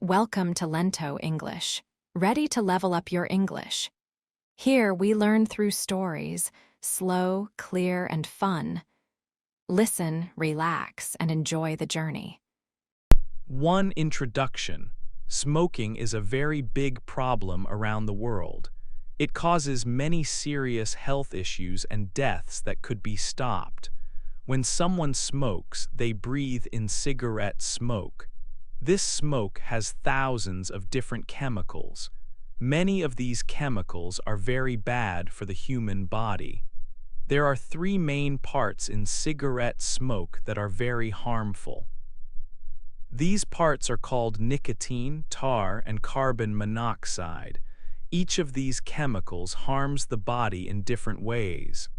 Welcome to Lento English. Ready to level up your English? Here we learn through stories, slow, clear, and fun. Listen, relax, and enjoy the journey. One introduction. Smoking is a very big problem around the world. It causes many serious health issues and deaths that could be stopped. When someone smokes, they breathe in cigarette smoke. This smoke has thousands of different chemicals. Many of these chemicals are very bad for the human body. There are three main parts in cigarette smoke that are very harmful. These parts are called nicotine, tar, and carbon monoxide. Each of these chemicals harms the body in different ways.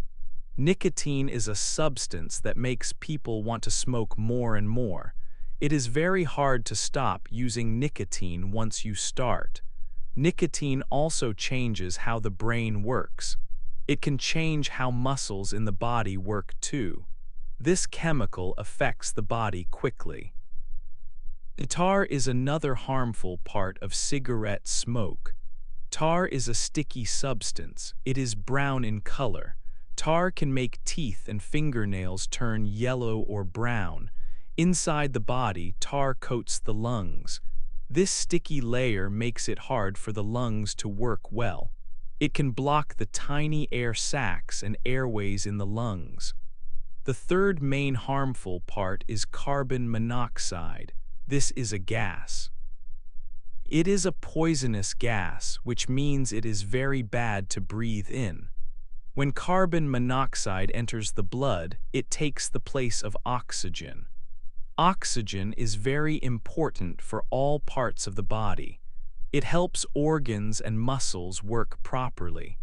Nicotine is a substance that makes people want to smoke more and more. It is very hard to stop using nicotine once you start. Nicotine also changes how the brain works. It can change how muscles in the body work too. This chemical affects the body quickly. Tar is another harmful part of cigarette smoke. Tar is a sticky substance. It is brown in color. Tar can make teeth and fingernails turn yellow or brown. Inside the body, tar coats the lungs. This sticky layer makes it hard for the lungs to work well. It can block the tiny air sacs and airways in the lungs. The third main harmful part is carbon monoxide. This is a gas. It is a poisonous gas, which means it is very bad to breathe in. When carbon monoxide enters the blood, it takes the place of oxygen. Oxygen is very important for all parts of the body. It helps organs and muscles work properly.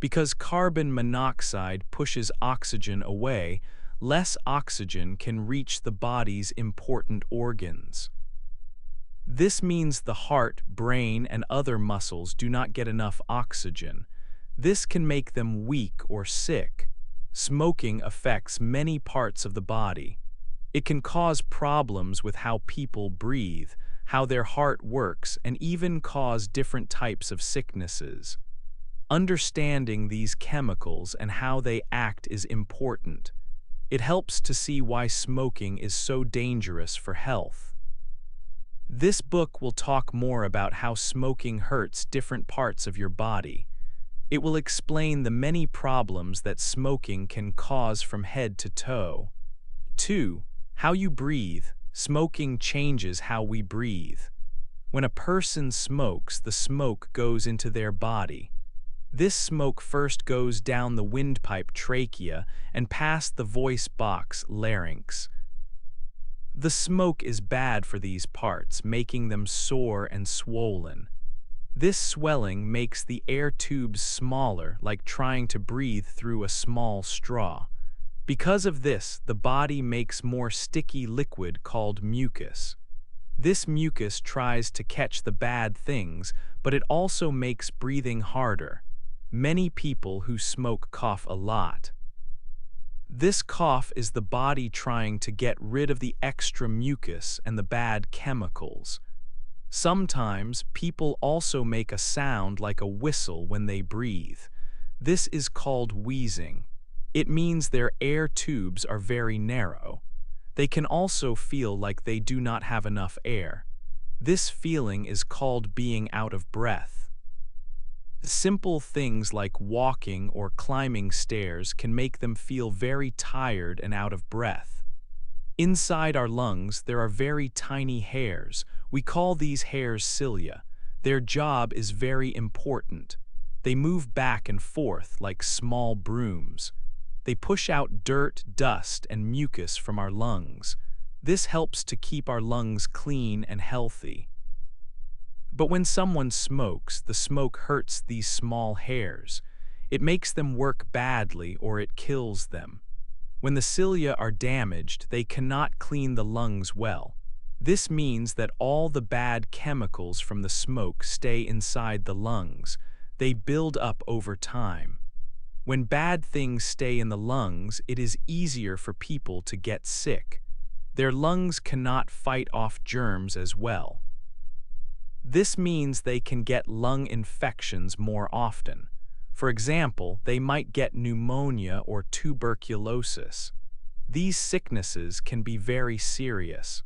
Because carbon monoxide pushes oxygen away, less oxygen can reach the body's important organs. This means the heart, brain, and other muscles do not get enough oxygen. This can make them weak or sick. Smoking affects many parts of the body. It can cause problems with how people breathe, how their heart works, and even cause different types of sicknesses. Understanding these chemicals and how they act is important. It helps to see why smoking is so dangerous for health. This book will talk more about how smoking hurts different parts of your body. It will explain the many problems that smoking can cause from head to toe. 2. How you breathe. Smoking changes how we breathe. When a person smokes, the smoke goes into their body. This smoke first goes down the windpipe trachea and past the voice box larynx. The smoke is bad for these parts, making them sore and swollen. This swelling makes the air tubes smaller, like trying to breathe through a small straw. Because of this, the body makes more sticky liquid called mucus. This mucus tries to catch the bad things, but it also makes breathing harder. Many people who smoke cough a lot. This cough is the body trying to get rid of the extra mucus and the bad chemicals. Sometimes people also make a sound like a whistle when they breathe. This is called wheezing. It means their air tubes are very narrow. They can also feel like they do not have enough air. This feeling is called being out of breath. Simple things like walking or climbing stairs can make them feel very tired and out of breath. Inside our lungs, there are very tiny hairs. We call these hairs cilia. Their job is very important. They move back and forth like small brooms. They push out dirt, dust, and mucus from our lungs. This helps to keep our lungs clean and healthy. But when someone smokes, the smoke hurts these small hairs. It makes them work badly or it kills them. When the cilia are damaged, they cannot clean the lungs well. This means that all the bad chemicals from the smoke stay inside the lungs. They build up over time. When bad things stay in the lungs, it is easier for people to get sick. Their lungs cannot fight off germs as well. This means they can get lung infections more often. For example, they might get pneumonia or tuberculosis. These sicknesses can be very serious.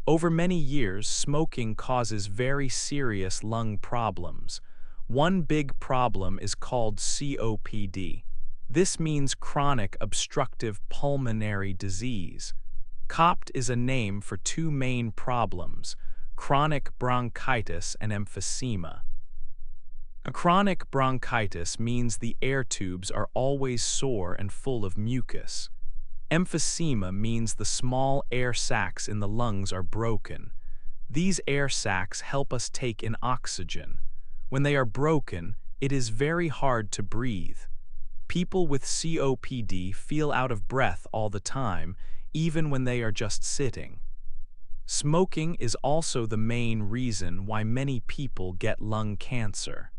Over many years, smoking causes very serious lung problems. One big problem is called COPD. This means chronic obstructive pulmonary disease. COPD is a name for two main problems: chronic bronchitis and emphysema. A chronic bronchitis means the air tubes are always sore and full of mucus. Emphysema means the small air sacs in the lungs are broken. These air sacs help us take in oxygen. When they are broken, it is very hard to breathe. People with COPD feel out of breath all the time, even when they are just sitting. Smoking is also the main reason why many people get lung cancer.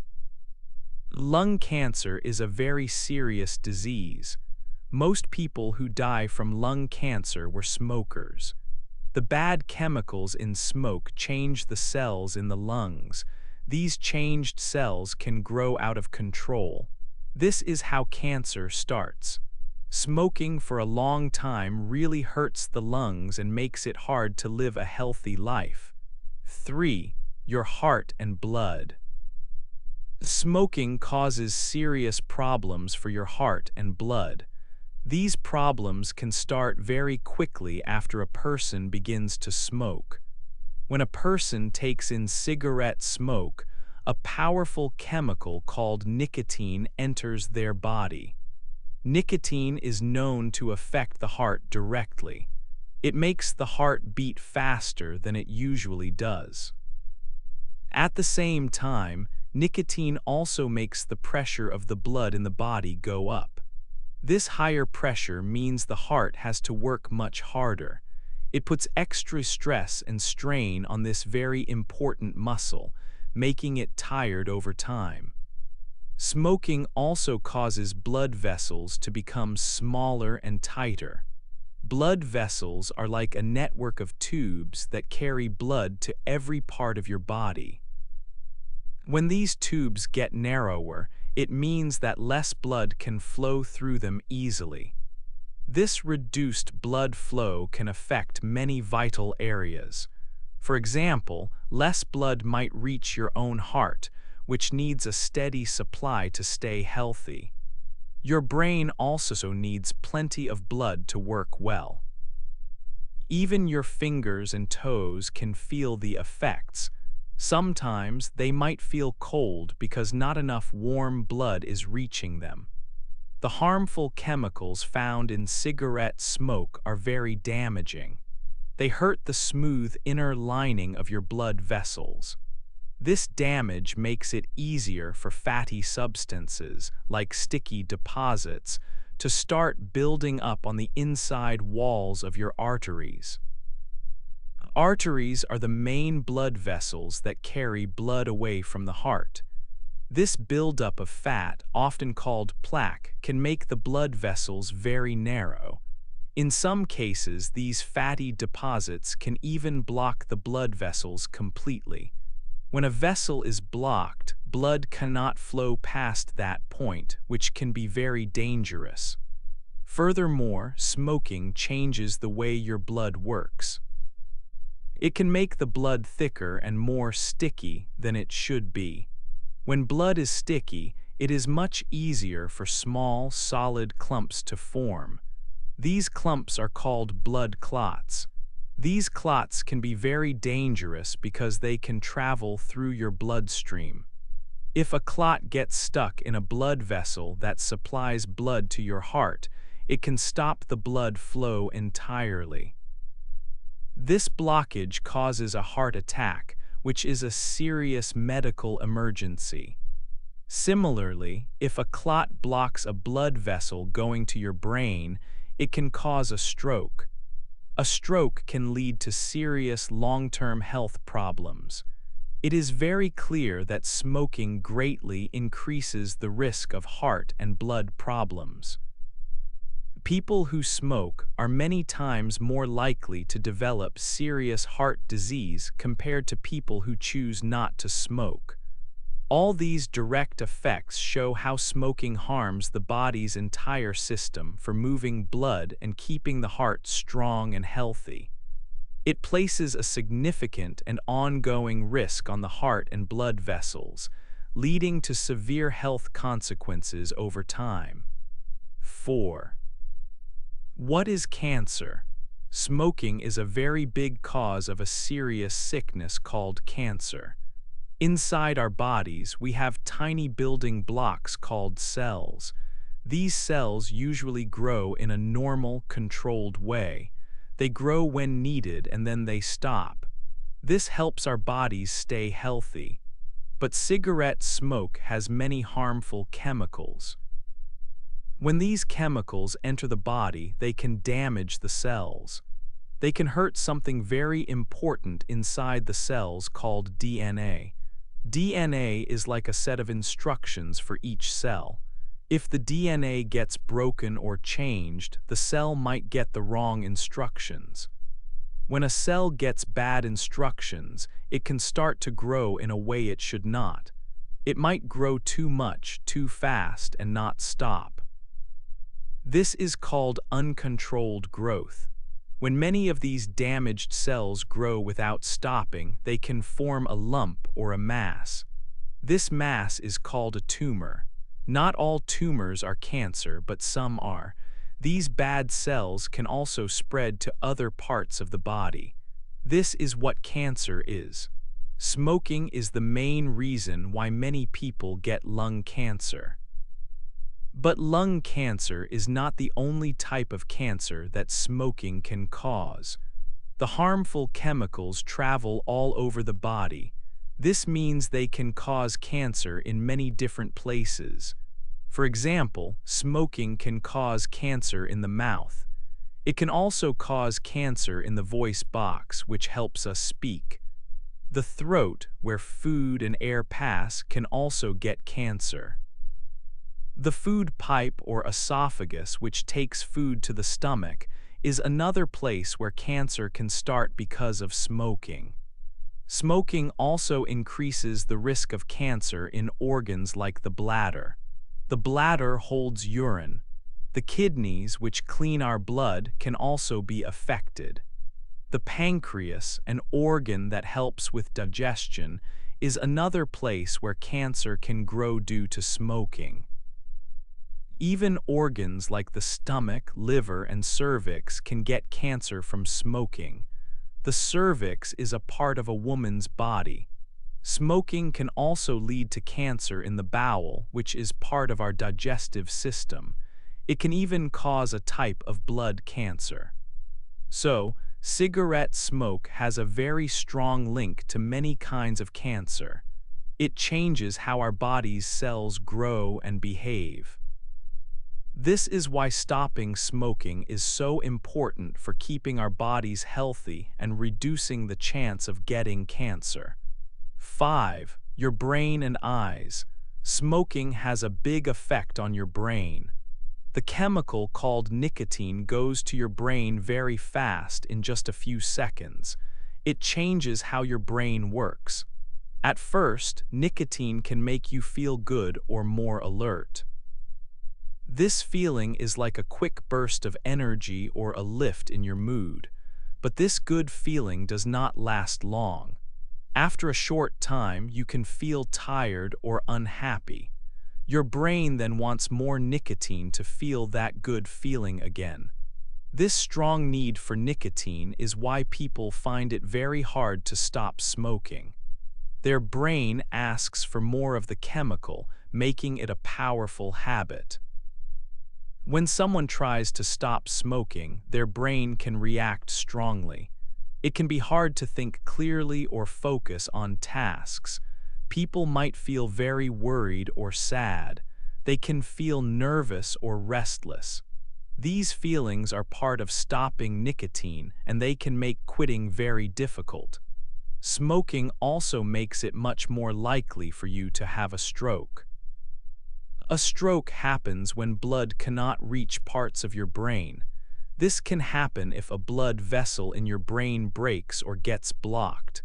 Lung cancer is a very serious disease. Most people who die from lung cancer were smokers. The bad chemicals in smoke change the cells in the lungs. These changed cells can grow out of control. This is how cancer starts. Smoking for a long time really hurts the lungs and makes it hard to live a healthy life. 3. Your heart and blood. Smoking causes serious problems for your heart and blood. These problems can start very quickly after a person begins to smoke. When a person takes in cigarette smoke, a powerful chemical called nicotine enters their body. Nicotine is known to affect the heart directly. It makes the heart beat faster than it usually does. At the same time, nicotine also makes the pressure of the blood in the body go up. This higher pressure means the heart has to work much harder. It puts extra stress and strain on this very important muscle, making it tired over time. Smoking also causes blood vessels to become smaller and tighter. Blood vessels are like a network of tubes that carry blood to every part of your body. When these tubes get narrower, it means that less blood can flow through them easily. This reduced blood flow can affect many vital areas. For example, less blood might reach your own heart, which needs a steady supply to stay healthy. Your brain also needs plenty of blood to work well. Even your fingers and toes can feel the effects. Sometimes they might feel cold because not enough warm blood is reaching them. The harmful chemicals found in cigarette smoke are very damaging. They hurt the smooth inner lining of your blood vessels. This damage makes it easier for fatty substances, like sticky deposits, to start building up on the inside walls of your arteries. Arteries are the main blood vessels that carry blood away from the heart. This buildup of fat, often called plaque, can make the blood vessels very narrow. In some cases, these fatty deposits can even block the blood vessels completely. When a vessel is blocked, blood cannot flow past that point, which can be very dangerous. Furthermore, smoking changes the way your blood works. It can make the blood thicker and more sticky than it should be. When blood is sticky, it is much easier for small, solid clumps to form. These clumps are called blood clots. These clots can be very dangerous because they can travel through your bloodstream. If a clot gets stuck in a blood vessel that supplies blood to your heart, it can stop the blood flow entirely. This blockage causes a heart attack, which is a serious medical emergency. Similarly, if a clot blocks a blood vessel going to your brain, it can cause a stroke. A stroke can lead to serious long-term health problems. It is very clear that smoking greatly increases the risk of heart and blood problems. People who smoke are many times more likely to develop serious heart disease compared to people who choose not to smoke. All these direct effects show how smoking harms the body's entire system for moving blood and keeping the heart strong and healthy. It places a significant and ongoing risk on the heart and blood vessels, leading to severe health consequences over time. 4. What is cancer? Smoking is a very big cause of a serious sickness called cancer. Inside our bodies, we have tiny building blocks called cells. These cells usually grow in a normal, controlled way. They grow when needed and then they stop. This helps our bodies stay healthy. But cigarette smoke has many harmful chemicals. When these chemicals enter the body, they can damage the cells. They can hurt something very important inside the cells called DNA. DNA is like a set of instructions for each cell. If the DNA gets broken or changed, the cell might get the wrong instructions. When a cell gets bad instructions, it can start to grow in a way it should not. It might grow too much, too fast, and not stop. This is called uncontrolled growth. When many of these damaged cells grow without stopping, they can form a lump or a mass. This mass is called a tumor. Not all tumors are cancer, but some are. These bad cells can also spread to other parts of the body. This is what cancer is. Smoking is the main reason why many people get lung cancer. But lung cancer is not the only type of cancer that smoking can cause. The harmful chemicals travel all over the body. This means they can cause cancer in many different places. For example, smoking can cause cancer in the mouth. It can also cause cancer in the voice box, which helps us speak. The throat, where food and air pass, can also get cancer. The food pipe or esophagus, which takes food to the stomach, is another place where cancer can start because of smoking. Smoking also increases the risk of cancer in organs like the bladder. The bladder holds urine. The kidneys, which clean our blood, can also be affected. The pancreas, an organ that helps with digestion, is another place where cancer can grow due to smoking. Even organs like the stomach, liver, and cervix can get cancer from smoking. The cervix is a part of a woman's body. Smoking can also lead to cancer in the bowel, which is part of our digestive system. It can even cause a type of blood cancer. So, cigarette smoke has a very strong link to many kinds of cancer. It changes how our body's cells grow and behave. This is why stopping smoking is so important for keeping our bodies healthy and reducing the chance of getting cancer. 5. Your brain and eyes. Smoking has a big effect on your brain. The chemical called nicotine goes to your brain very fast in just a few seconds. It changes how your brain works. At first, nicotine can make you feel good or more alert. This feeling is like a quick burst of energy or a lift in your mood, but this good feeling does not last long. After a short time, you can feel tired or unhappy. Your brain then wants more nicotine to feel that good feeling again. This strong need for nicotine is why people find it very hard to stop smoking. Their brain asks for more of the chemical, making it a powerful habit. When someone tries to stop smoking, their brain can react strongly. It can be hard to think clearly or focus on tasks. People might feel very worried or sad. They can feel nervous or restless. These feelings are part of stopping nicotine, and they can make quitting very difficult. Smoking also makes it much more likely for you to have a stroke. A stroke happens when blood cannot reach parts of your brain. This can happen if a blood vessel in your brain breaks or gets blocked.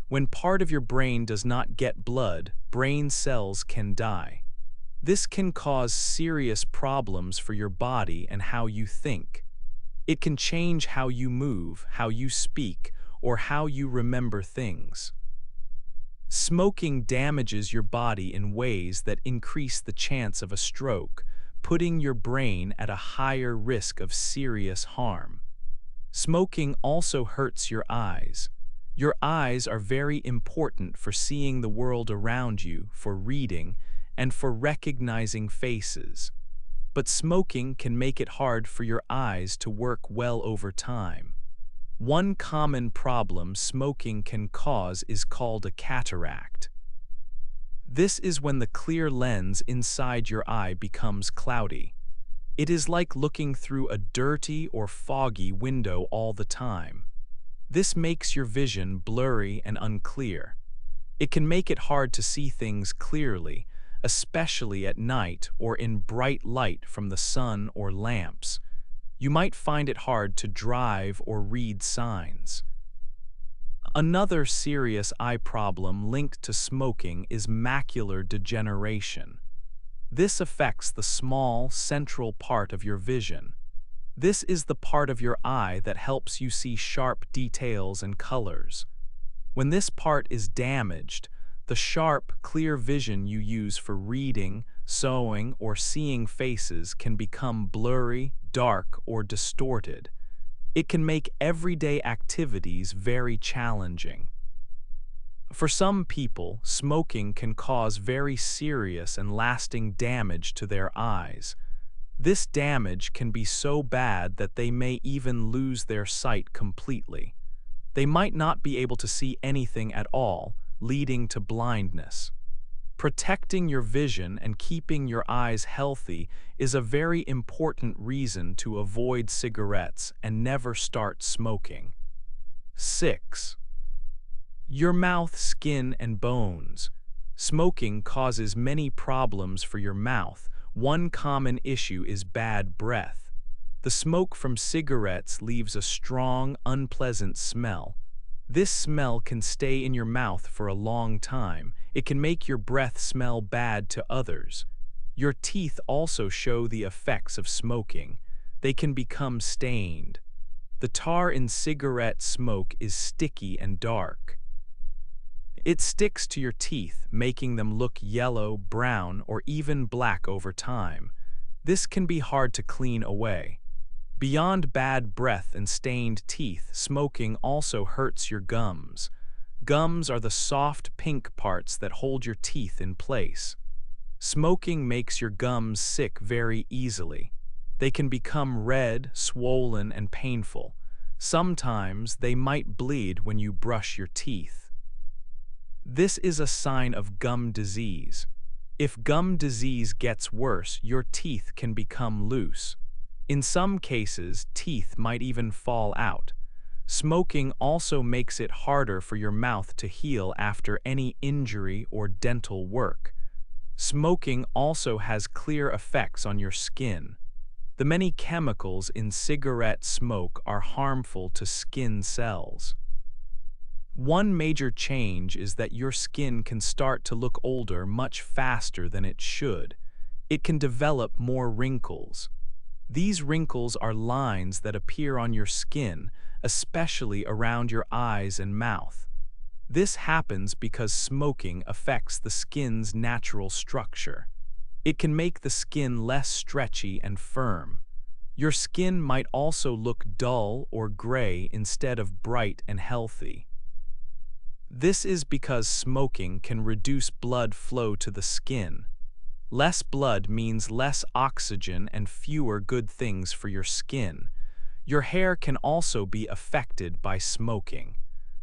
When part of your brain does not get blood, brain cells can die. This can cause serious problems for your body and how you think. It can change how you move, how you speak, or how you remember things. Smoking damages your body in ways that increase the chance of a stroke, putting your brain at a higher risk of serious harm. Smoking also hurts your eyes. Your eyes are very important for seeing the world around you, for reading, and for recognizing faces. But smoking can make it hard for your eyes to work well over time. One common problem smoking can cause is called a cataract. This is when the clear lens inside your eye becomes cloudy. It is like looking through a dirty or foggy window all the time. This makes your vision blurry and unclear. It can make it hard to see things clearly, especially at night or in bright light from the sun or lamps. You might find it hard to drive or read signs. Another serious eye problem linked to smoking is macular degeneration. This affects the small, central part of your vision. This is the part of your eye that helps you see sharp details and colors. When this part is damaged, the sharp, clear vision you use for reading, sewing, or seeing faces can become blurry, dark, or distorted. It can make everyday activities very challenging. For some people, smoking can cause very serious and lasting damage to their eyes. This damage can be so bad that they may even lose their sight completely. They might not be able to see anything at all, leading to blindness. Protecting your vision and keeping your eyes healthy is a very important reason to avoid cigarettes and never start smoking. 6. Your mouth, skin, and bones. Smoking causes many problems for your mouth. One common issue is bad breath. The smoke from cigarettes leaves a strong, unpleasant smell. This smell can stay in your mouth for a long time. It can make your breath smell bad to others. Your teeth also show the effects of smoking. They can become stained. The tar in cigarette smoke is sticky and dark. It sticks to your teeth, making them look yellow, brown, or even black over time. This can be hard to clean away. Beyond bad breath and stained teeth, smoking also hurts your gums. Gums are the soft pink parts that hold your teeth in place. Smoking makes your gums sick very easily. They can become red, swollen, and painful. Sometimes they might bleed when you brush your teeth. This is a sign of gum disease. If gum disease gets worse, your teeth can become loose. In some cases, teeth might even fall out. Smoking also makes it harder for your mouth to heal after any injury or dental work. Smoking also has clear effects on your skin. The many chemicals in cigarette smoke are harmful to skin cells. One major change is that your skin can start to look older much faster than it should. It can develop more wrinkles. These wrinkles are lines that appear on your skin, especially around your eyes and mouth. This happens because smoking affects the skin's natural structure. It can make the skin less stretchy and firm. Your skin might also look dull or gray instead of bright and healthy. This is because smoking can reduce blood flow to the skin. Less blood means less oxygen and fewer good things for your skin. Your hair can also be affected by smoking.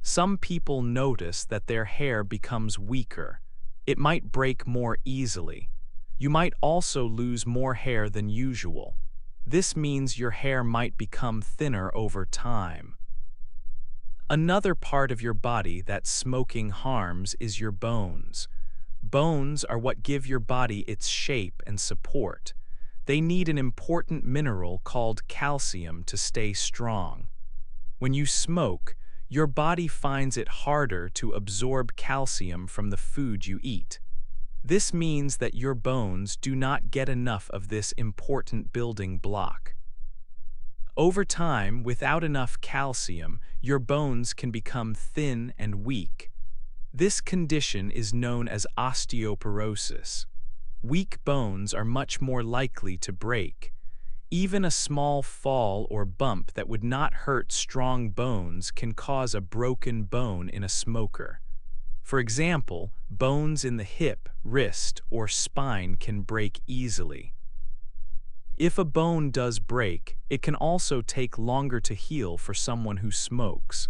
Some people notice that their hair becomes weaker. It might break more easily. You might also lose more hair than usual. This means your hair might become thinner over time. Another part of your body that smoking harms is your bones. Bones are what give your body its shape and support. They need an important mineral called calcium to stay strong. When you smoke, your body finds it harder to absorb calcium from the food you eat. This means that your bones do not get enough of this important building block. Over time, without enough calcium, your bones can become thin and weak. This condition is known as osteoporosis. Weak bones are much more likely to break. Even a small fall or bump that would not hurt strong bones can cause a broken bone in a smoker. For example, bones in the hip, wrist, or spine can break easily. If a bone does break, it can also take longer to heal for someone who smokes.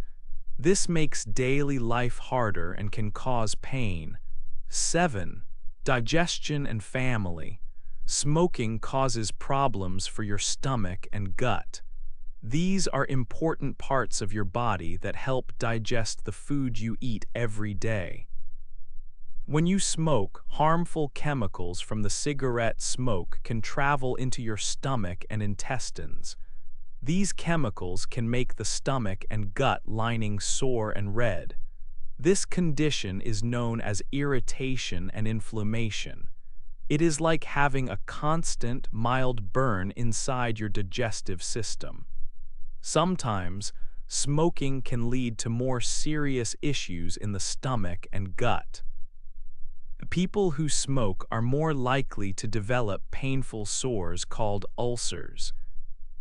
This makes daily life harder and can cause pain. 7. Digestion and family. Smoking causes problems for your stomach and gut. These are important parts of your body that help digest the food you eat every day. When you smoke, harmful chemicals from the cigarette smoke can travel into your stomach and intestines. These chemicals can make the stomach and gut lining sore and red. This condition is known as irritation and inflammation. It is like having a constant, mild burn inside your digestive system. Sometimes, smoking can lead to more serious issues in the stomach and gut. People who smoke are more likely to develop painful sores called ulcers.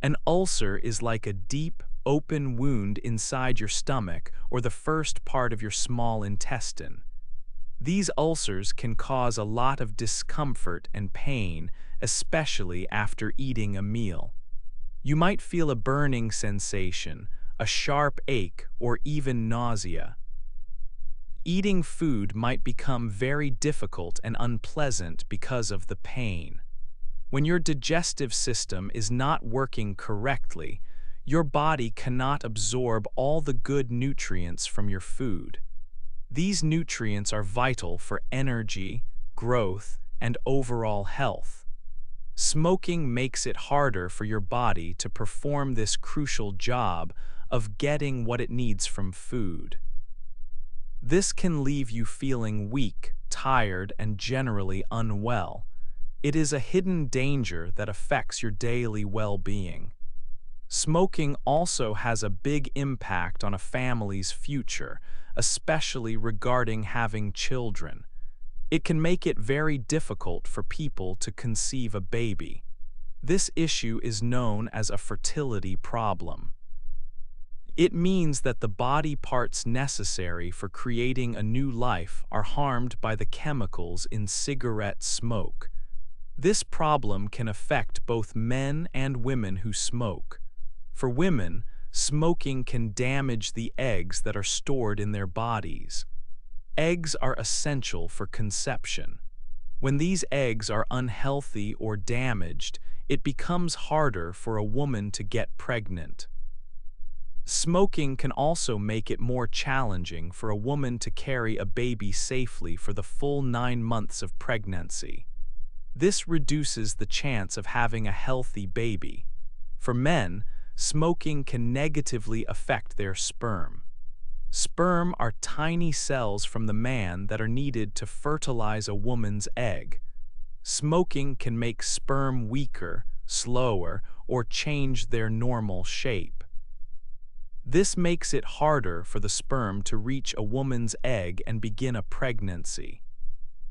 An ulcer is like a deep, open wound inside your stomach or the first part of your small intestine. These ulcers can cause a lot of discomfort and pain, especially after eating a meal. You might feel a burning sensation, a sharp ache, or even nausea. Eating food might become very difficult and unpleasant because of the pain. When your digestive system is not working correctly, your body cannot absorb all the good nutrients from your food. These nutrients are vital for energy, growth, and overall health. Smoking makes it harder for your body to perform this crucial job of getting what it needs from food. This can leave you feeling weak, tired, and generally unwell. It is a hidden danger that affects your daily well-being. Smoking also has a big impact on a family's future, especially regarding having children. It can make it very difficult for people to conceive a baby. This issue is known as a fertility problem. It means that the body parts necessary for creating a new life are harmed by the chemicals in cigarette smoke. This problem can affect both men and women who smoke. For women, smoking can damage the eggs that are stored in their bodies. Eggs are essential for conception. When these eggs are unhealthy or damaged, it becomes harder for a woman to get pregnant. Smoking can also make it more challenging for a woman to carry a baby safely for the full 9 months of pregnancy. This reduces the chance of having a healthy baby. For men, smoking can negatively affect their sperm. Sperm are tiny cells from the man that are needed to fertilize a woman's egg. Smoking can make sperm weaker, slower, or change their normal shape. This makes it harder for the sperm to reach a woman's egg and begin a pregnancy.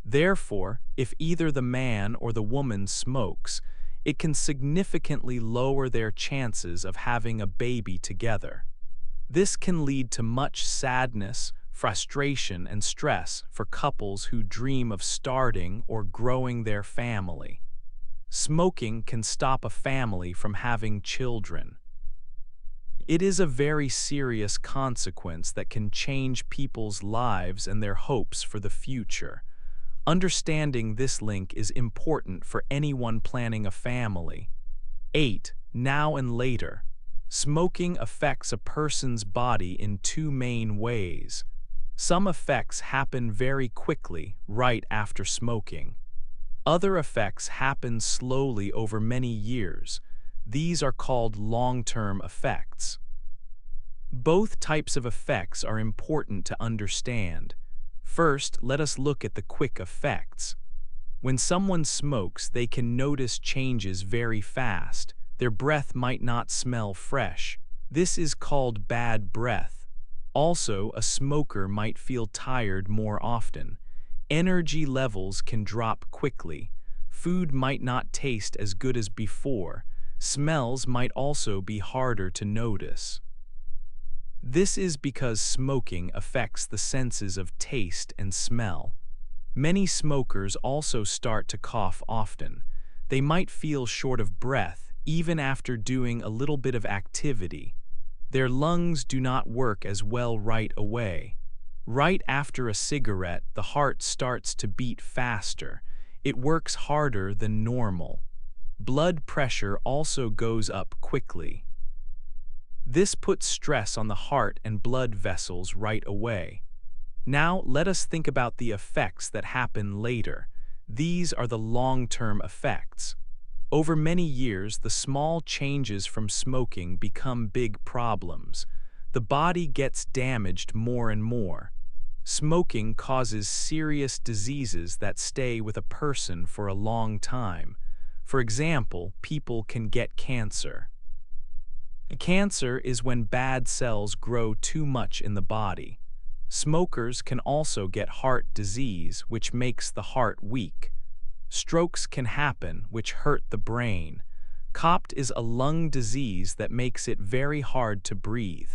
Therefore, if either the man or the woman smokes, it can significantly lower their chances of having a baby together. This can lead to much sadness, frustration, and stress for couples who dream of starting or growing their family. Smoking can stop a family from having children. It is a very serious consequence that can change people's lives and their hopes for the future. Understanding this link is important for anyone planning a family. 8. Now and later. Smoking affects a person's body in 2 main ways. Some effects happen very quickly right after smoking. Other effects happen slowly over many years. These are called long-term effects. Both types of effects are important to understand. First, let us look at the quick effects. When someone smokes, they can notice changes very fast. Their breath might not smell fresh. This is called bad breath. Also, a smoker might feel tired more often. Energy levels can drop quickly. Food might not taste as good as before. Smells might also be harder to notice. This is because smoking affects the senses of taste and smell. Many smokers also start to cough often. They might feel short of breath even after doing a little bit of activity. Their lungs do not work as well right away. Right after a cigarette, the heart starts to beat faster. It works harder than normal. Blood pressure also goes up quickly. This puts stress on the heart and blood vessels right away. Now, let us think about the effects that happen later. These are the long-term effects. Over many years, the small changes from smoking become big problems. The body gets damaged more and more. Smoking causes serious diseases that stay with a person for a long time. For example, people can get cancer. Cancer is when bad cells grow too much in the body. Smokers can also get heart disease, which makes the heart weak. Strokes can happen, which hurt the brain. COPD is a lung disease that makes it very hard to breathe.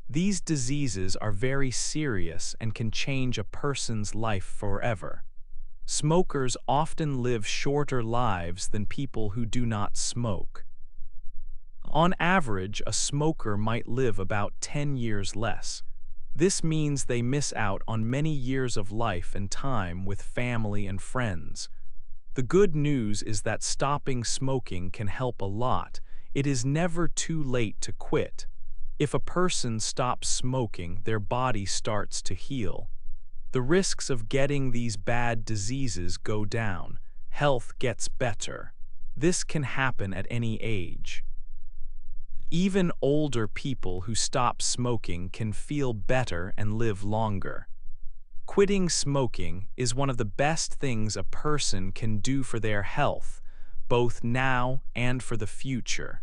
These diseases are very serious and can change a person's life forever. Smokers often live shorter lives than people who do not smoke. On average, a smoker might live about 10 years less. This means they miss out on many years of life and time with family and friends. The good news is that stopping smoking can help a lot. It is never too late to quit. If a person stops smoking, their body starts to heal. The risks of getting these bad diseases go down. Health gets better. This can happen at any age. Even older people who stop smoking can feel better and live longer. Quitting smoking is one of the best things a person can do for their health, both now and for the future.